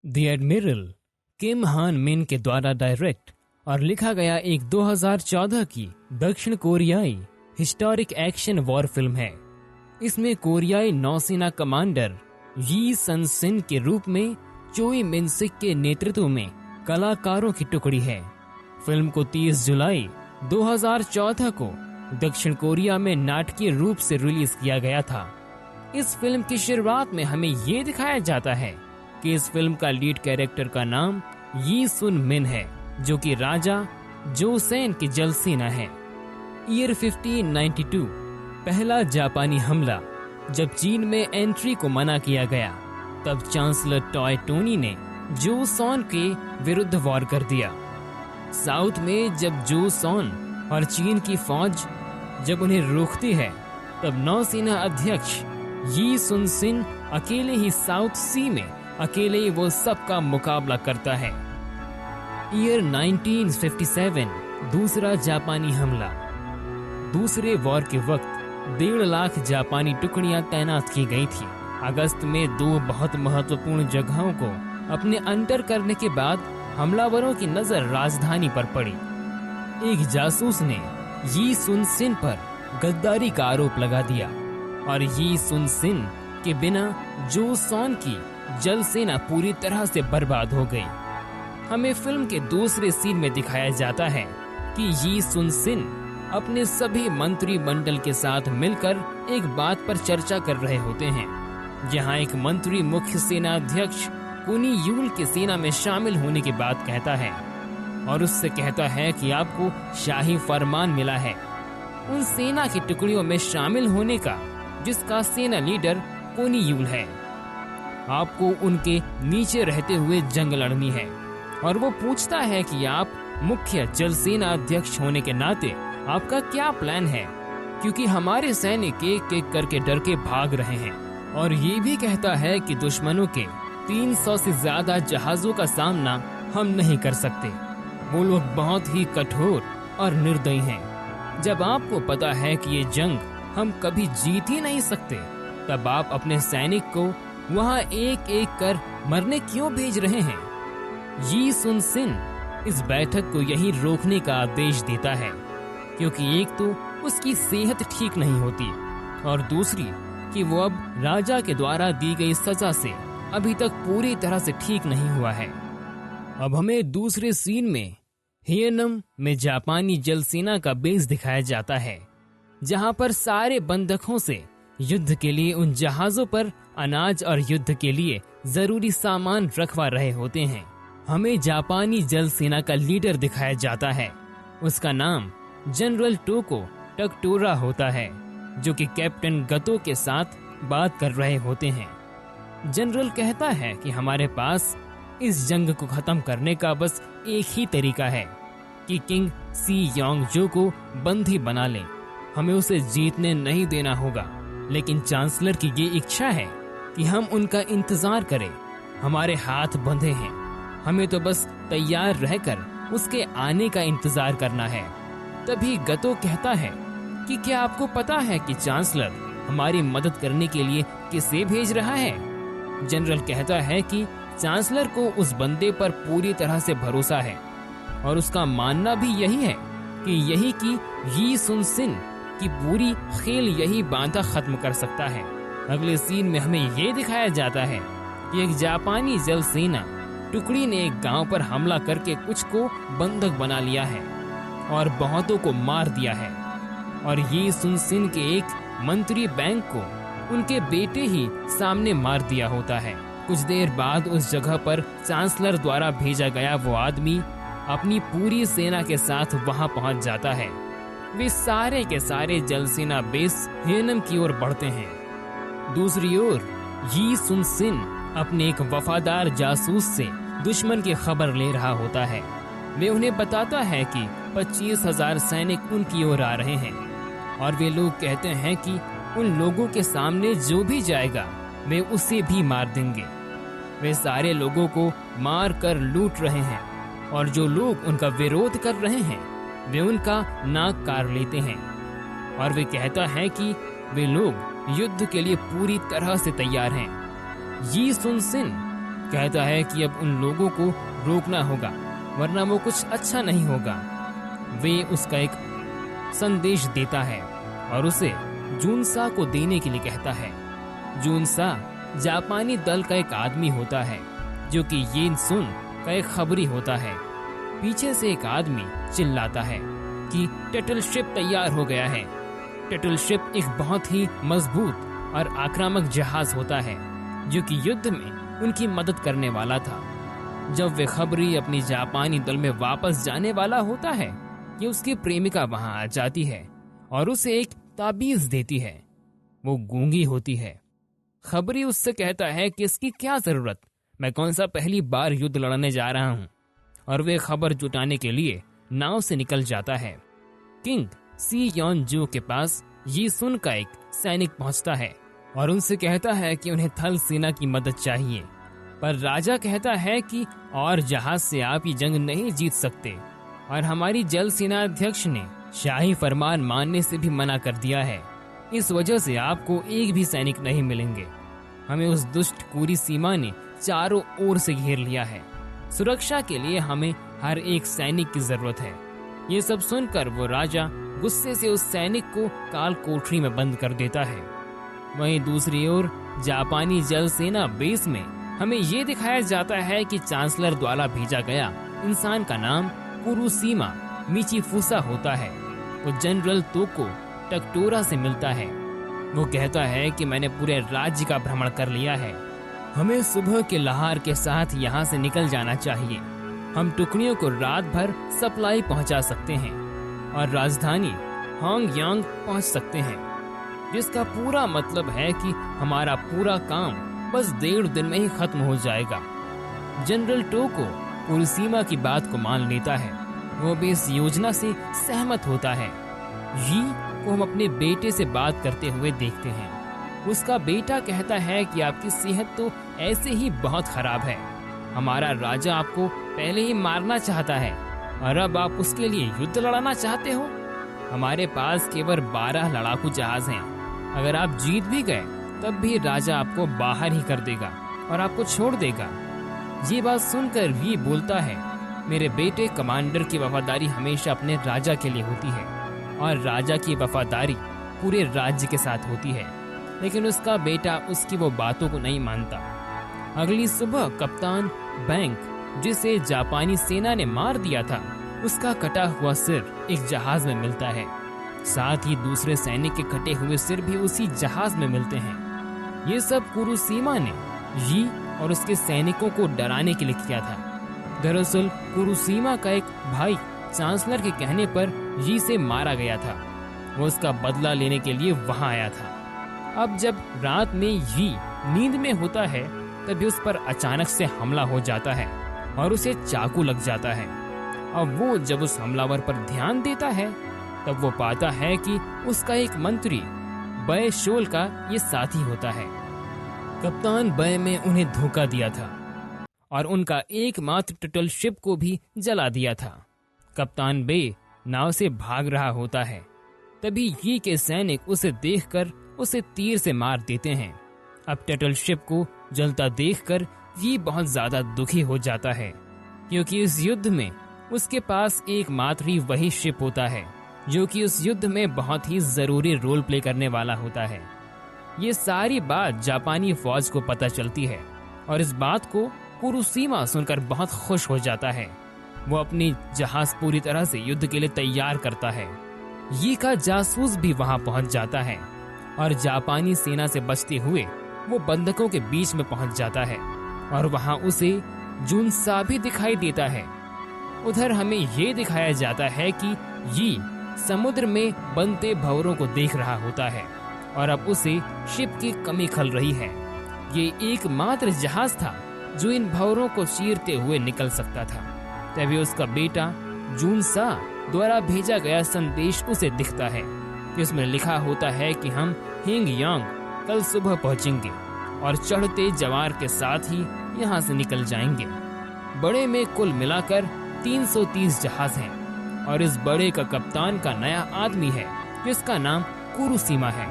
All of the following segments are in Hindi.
द एडमिरल किम हान मिन के द्वारा डायरेक्ट और लिखा गया एक 2014 की दक्षिण कोरियाई हिस्टोरिक एक्शन वॉर फिल्म है। इसमें कोरियाई नौसेना कमांडर यी सन सिन के रूप में चोई मिन सिक के नेतृत्व में कलाकारों की टुकड़ी है। फिल्म को 30 जुलाई 2014 को दक्षिण कोरिया में नाटकीय रूप से रिलीज किया गया था। इस फिल्म की शुरुआत में हमें ये दिखाया जाता है कि इस फिल्म का लीड कैरेक्टर का नाम यी सुन मिन है, जो कि राजा जोसेन की जल सेना है। ईयर 1592 पहला जापानी हमला जब चीन में एंट्री को मना किया गया, तब चांसलर टॉय टोनी ने जोसॉन के विरुद्ध वॉर कर दिया। साउथ में जब जोसॉन और चीन की फौज जब उन्हें रोकती है, तब नौसेना अध्यक्ष यी सुन सिन अकेले ही साउथ सी में अकेले ही वो सबका मुकाबला करता है। ईयर 1957 दूसरा जापानी हमला। दूसरे वॉर के वक्त 1.5 लाख जापानी टुकड़ियां तैनात की गई थी। अगस्त में 2 बहुत महत्वपूर्ण जगहों को अपने अंडर करने के बाद हमलावरों की नजर राजधानी पर पड़ी। एक जासूस ने यी सुन सिन पर गद्दारी का आरोप लगा दिया और यी सुन सिन के बिना जोसॉन की जल सेना पूरी तरह से बर्बाद हो गई। हमें फिल्म के दूसरे सीन में दिखाया जाता है कि यी सुन सिन अपने सभी मंत्री मंडल के साथ मिलकर एक बात पर चर्चा कर रहे होते हैं, जहां एक मंत्री मुख्य सेना अध्यक्ष कुनी यूल के सेना में शामिल होने की बात कहता है और उससे कहता है कि आपको शाही फरमान मिला है उन सेना की टुकड़ियों में शामिल होने का जिसका सेना लीडर कुनी यूल है। आपको उनके नीचे रहते हुए जंग लड़नी है। और वो पूछता है कि आप मुख्य जल सेना अध्यक्ष होने के नाते आपका क्या प्लान है, क्योंकि हमारे सैनिक एक एक करके डर के भाग रहे हैं। और ये भी कहता है कि दुश्मनों के 300 से ज्यादा जहाजों का सामना हम नहीं कर सकते। वो लोग बहुत ही कठोर और निर्दयी हैं। जब आपको पता है कि ये जंग हम कभी जीत ही नहीं सकते, तब आप अपने सैनिक को वहाँ एक एक कर मरने क्यों भेज रहे हैं? यी सुन सिन इस बैठक को यही रोकने का आदेश देता है, क्योंकि एक तो उसकी सेहत ठीक नहीं होती और दूसरी कि वो अब राजा के द्वारा दी गई सजा से अभी तक पूरी तरह से ठीक नहीं हुआ है। अब हमें दूसरे सीन में हियनम में जापानी जल सेना का बेस दिखाया जाता है, जहां पर सारे बंधकों से युद्ध के लिए उन जहाजों पर अनाज और युद्ध के लिए जरूरी सामान रखवा रहे होते हैं। हमें जापानी जल सेना का लीडर दिखाया जाता है। उसका नाम जनरल टोको टकटोरा होता है, जो कि कैप्टन गतो के साथ बात कर रहे होते हैं। जनरल कहता है कि हमारे पास इस जंग को खत्म करने का बस एक ही तरीका है कि किंग सी योंग जो को बंदी बना लें। हमें उसे जीतने नहीं देना होगा, लेकिन चांसलर की ये इच्छा है कि हम उनका इंतजार करें। हमारे हाथ बंधे हैं, हमें तो बस तैयार रहकर उसके आने का इंतजार करना है। तभी गतो कहता है कि क्या आपको पता है कि चांसलर हमारी मदद करने के लिए किसे भेज रहा है? जनरल कहता है कि चांसलर को उस बंदे पर पूरी तरह से भरोसा है और उसका मानना भी यही है कि यही की यी सुन सिन की पूरी खेल यही बांधा खत्म कर सकता है। अगले सीन में हमें ये दिखाया जाता है कि एक जापानी जल सेना टुकड़ी ने एक गांव पर हमला करके कुछ को बंधक बना लिया है और बहुतों को मार दिया है। और ये सुन सिन के एक मंत्री बैंक को उनके बेटे ही सामने मार दिया होता है। कुछ देर बाद उस जगह पर चांसलर द्वारा भेजा गया वो आदमी अपनी पूरी सेना के साथ वहां पहुंच जाता है। वे सारे के सारे जल सेना बेस हेनम की ओर बढ़ते हैं। दूसरी ओर यी सुन सिन अपने एक वफादार जासूस से दुश्मन की खबर ले रहा होता है। वे उन्हें बताता है कि 25,000 सैनिक उनकी ओर आ रहे हैं और वे लोग कहते हैं कि उन लोगों के सामने जो भी जाएगा वे उसे भी मार देंगे। वे सारे लोगों को मार कर लूट रहे हैं और जो लोग उनका विरोध कर रहे हैं वे उनका नाक काट लेते हैं। और वे कहता है कि वे लोग युद्ध के लिए पूरी तरह से तैयार हैं। यी सुन सिन कहता है कि अब उन लोगों को रोकना होगा वरना वो कुछ अच्छा नहीं होगा। वे उसका एक संदेश देता है और उसे जूनसा को देने के लिए कहता है। जूनसा जापानी दल का एक आदमी होता है जो कि येन सुन का एक खबरी होता है। पीछे से एक आदमी चिल्लाता है कि टर्टल शिप तैयार हो गया है। टर्टल शिप एक बहुत ही मजबूत और आक्रामक जहाज होता है जो कि युद्ध में उनकी मदद करने वाला था। जब वे खबरी अपनी जापानी दल में वापस जाने वाला होता है कि उसकी प्रेमिका वहां आ जाती है और उसे एक ताबीज देती है। वो गूंगी होती है। खबरी उससे कहता है कि इसकी क्या जरूरत, मैं कौन सा पहली बार युद्ध लड़ने जा रहा हूँ, और वे खबर जुटाने के लिए नाव से निकल जाता है। किंग सी योन जू के पास ये सुन का एक सैनिक पहुंचता है और उनसे कहता है कि उन्हें थल सेना की मदद चाहिए, पर राजा कहता है कि और जहाज से आप ये जंग नहीं जीत सकते और हमारी जल सेना अध्यक्ष ने शाही फरमान मानने से भी मना कर दिया है। इस वजह से आपको एक भी सैनिक नहीं मिलेंगे। हमें उस दुष्ट कुरी सीमा ने चारों ओर से घेर लिया है। सुरक्षा के लिए हमें हर एक सैनिक की जरूरत है। ये सब सुनकर वो राजा गुस्से से उस सैनिक को काल कोठरी में बंद कर देता है। वहीं दूसरी ओर जापानी जल सेना बेस में हमें ये दिखाया जाता है कि चांसलर द्वारा भेजा गया इंसान का नाम कुरुसीमा मिचिफुसा होता है। वो जनरल तोको टकटोरा से मिलता है। वो कहता है कि मैंने पूरे राज्य का भ्रमण कर लिया है, हमें सुबह के लहार के साथ यहाँ से निकल जाना चाहिए। हम टुकड़ियों को रात भर सप्लाई पहुँचा सकते हैं और राजधानी हांगयांग पहुँच सकते हैं, जिसका पूरा मतलब है कि हमारा पूरा काम बस 1.5 दिन में ही खत्म हो जाएगा। जनरल टोको कुरुसीमा की बात को मान लेता है। वो भी इस योजना से सहमत होता है। जी को हम अपने बेटे से बात करते हुए देखते हैं। उसका बेटा कहता है कि आपकी सेहत तो ऐसे ही बहुत खराब है। हमारा राजा आपको पहले ही मारना चाहता है और अब आप उसके लिए युद्ध लड़ाना चाहते हो। हमारे पास केवल 12 लड़ाकू जहाज हैं। अगर आप जीत भी गए तब भी राजा आपको बाहर ही कर देगा और आपको छोड़ देगा। ये बात सुनकर वी बोलता है, मेरे बेटे कमांडर की वफादारी हमेशा अपने राजा के लिए होती है और राजा की वफादारी पूरे राज्य के साथ होती है। लेकिन उसका बेटा उसकी वो बातों को नहीं मानता। अगली सुबह कप्तान बैंक, जिसे जापानी सेना ने मार दिया था, उसका कटा हुआ सिर एक जहाज में मिलता है। साथ ही दूसरे सैनिक के कटे हुए सिर भी उसी जहाज में मिलते हैं। ये सब कुरुसीमा ने यी और उसके सैनिकों को डराने के लिए किया था। दरअसल कुरुसीमा का एक भाई चांसलर के कहने पर यी से मारा गया था। वो उसका बदला लेने के लिए वहां आया था। अब जब रात में यी नींद में होता है तभी उस पर अचानक से हमला हो जाता है और उसे चाकू लग जाता है। अब वो जब उस हमलावर पर ध्यान देता है तब वो पाता है कि उसका एक मंत्री बय शोल का ये साथी होता है। कप्तान बय में उन्हें धोखा दिया था और उनका एकमात्र टर्टल शिप को भी जला दिया था। कप्तान बे नाव से भाग रहा होता है। तभी यी के सैनिक उसे देखकर उसे तीर से मार देते हैं। अब टर्टल शिप को जलता देखकर यी बहुत ज्यादा दुखी हो जाता है, क्योंकि इस युद्ध में उसके पास एकमात्र ही वही शिप होता है जो कि उस युद्ध में बहुत ही जरूरी रोल प्ले करने वाला होता है। ये सारी बात जापानी फौज को पता चलती है और इस बात को कुरुसीमा सुनकर बहुत खुश हो जाता है। वो अपनी जहाज पूरी तरह से युद्ध के लिए तैयार करता है। यी का जासूस भी वहां पहुंच जाता है और जापानी सेना से बचते हुए वो बंधकों के बीच में पहुंच जाता है और वहां उसे जुनसा भी दिखाई देता है। उधर हमें ये दिखाया जाता है कि यी समुद्र में बनते भंवरों को देख रहा होता है और अब उसे शिप की कमी खल रही है। ये एकमात्र जहाज था जो इन भंवरों को चीरते हुए निकल सकता था। तभी उसका बेटा जुनसा द्वारा भेजा गया संदेश उसे दिखता है, जिसमें लिखा होता है कि हम हांगयांग कल सुबह पहुंचेंगे और चढ़ते जवार के साथ ही यहाँ से निकल जाएंगे। बड़े में कुल मिलाकर 330 जहाज हैं और इस बड़े का कप्तान का नया आदमी है जिसका नाम कुरुसीमा है।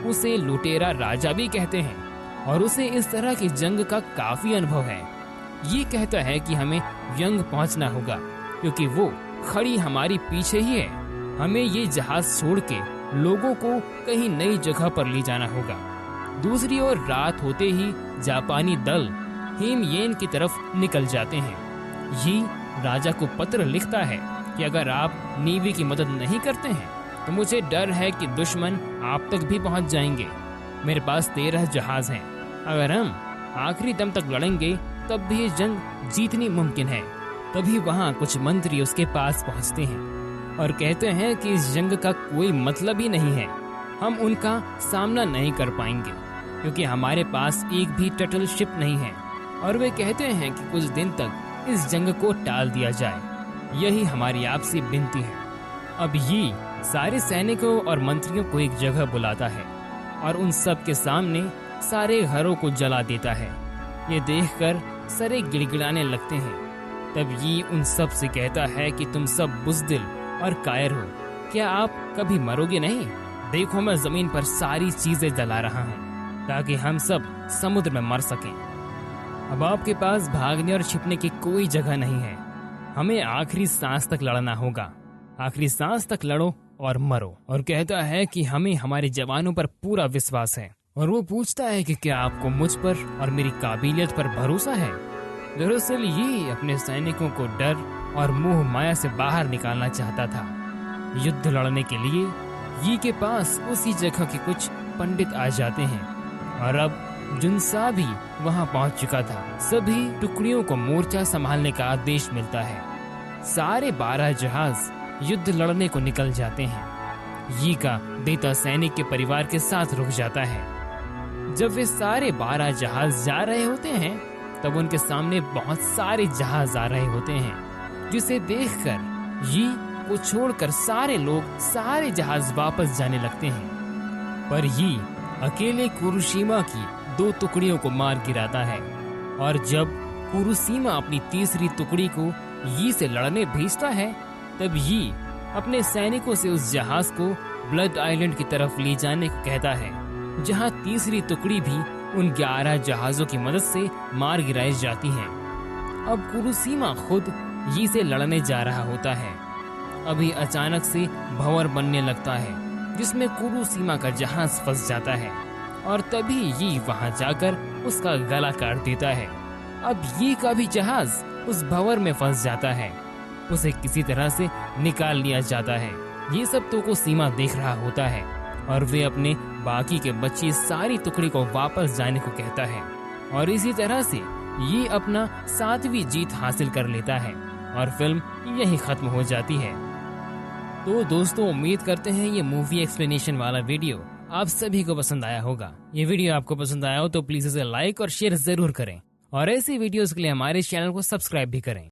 उसे लुटेरा राजा भी कहते हैं और उसे इस तरह की जंग का काफी अनुभव है। ये कहता है कि हमें यंग पहुंचना होगा क्योंकि वो खड़ी हमारी पीछे ही है। हमें ये जहाज छोड़ के लोगों को कहीं नई जगह पर ले जाना होगा। दूसरी ओर रात होते ही जापानी दल हेमयेन की तरफ निकल जाते हैं। ये राजा को पत्र लिखता है कि अगर आप नेवी की मदद नहीं करते हैं तो मुझे डर है कि दुश्मन आप तक भी पहुंच जाएंगे। मेरे पास 13 जहाज हैं। अगर हम आखिरी दम तक लड़ेंगे तब भी ये जंग जीतनी मुमकिन है। तभी वहाँ कुछ मंत्री उसके पास पहुँचते हैं और कहते हैं कि इस जंग का कोई मतलब ही नहीं है। हम उनका सामना नहीं कर पाएंगे क्योंकि हमारे पास एक भी टर्टल शिप नहीं है। और वे कहते हैं कि कुछ दिन तक इस जंग को टाल दिया जाए। यही हमारी आपसे विनती है। अब ये सारे सैनिकों और मंत्रियों को एक जगह बुलाता है और उन सब के सामने सारे घरों को जला देता है। ये देखकर सारे गिड़गिड़ाने लगते हैं। तब ये उन सब से कहता है कि तुम सब बुज़दिल और कायर हो। क्या आप कभी मरोगे नहीं? देखो, मैं जमीन पर सारी चीजें जला रहा हूँ ताकि हम सब समुद्र में मर सकें। अब आपके पास भागने और छिपने की कोई जगह नहीं है। हमें आखिरी सांस तक लड़ना होगा। आखिरी सांस तक लड़ो और मरो। और कहता है कि हमें हमारे जवानों पर पूरा विश्वास है। और वो पूछता है कि क्या आपको मुझ पर और मेरी काबिलियत पर भरोसा है? दरअसल ये अपने सैनिकों को डर और मोह माया से बाहर निकालना चाहता था। युद्ध लड़ने के लिए ये के पास उसी जगह के कुछ पंडित आ जाते हैं और अब जुनसा भी वहां पहुंच चुका था। सभी टुकड़ियों को मोर्चा संभालने का आदेश मिलता है। सारे 12 जहाज युद्ध लड़ने को निकल जाते हैं। ये का देता सैनिक के परिवार के साथ रुक जाता है। जब वे सारे 12 जहाज जा रहे होते हैं तब उनके सामने बहुत सारे जहाज आ रहे होते हैं, जिसे देखकर ये को छोड़कर सारे लोग सारे जहाज वापस जाने लगते हैं। पर ये अकेले कुरुशिमा की 2 टुकड़ियों को मार गिराता है। और जब कुरुशिमा अपनी तीसरी टुकड़ी को ये से लड़ने भेजता है तब ये अपने सैनिकों से उस जहाज को ब्लड आइलैंड की तरफ ले जाने को कहता है, जहां तीसरी टुकड़ी भी उन 11 जहाजों की मदद से मार गिराई जाती है। अब कुरुशिमा खुद ये से लड़ने जा रहा होता है। अभी अचानक से भंवर बनने लगता है जिसमें कुरुशिमा का जहाज फंस जाता है और तभी ये वहां जाकर उसका गला काट देता है। अब ये का भी जहाज उस भंवर में फंस जाता है। उसे किसी तरह से निकाल लिया जाता है। ये सब तो कुरुशिमा देख रहा होता है और वे अपने बाकी के बची सारी टुकड़ी को वापस जाने को कहता है और इसी तरह से ये अपना 7वीं जीत हासिल कर लेता है और फिल्म यही खत्म हो जाती है। तो दोस्तों, उम्मीद करते हैं ये मूवी एक्सप्लेनेशन वाला वीडियो आप सभी को पसंद आया होगा। ये वीडियो आपको पसंद आया हो तो प्लीज इसे लाइक और शेयर जरूर करें और ऐसी वीडियोस के लिए हमारे चैनल को सब्सक्राइब भी करें।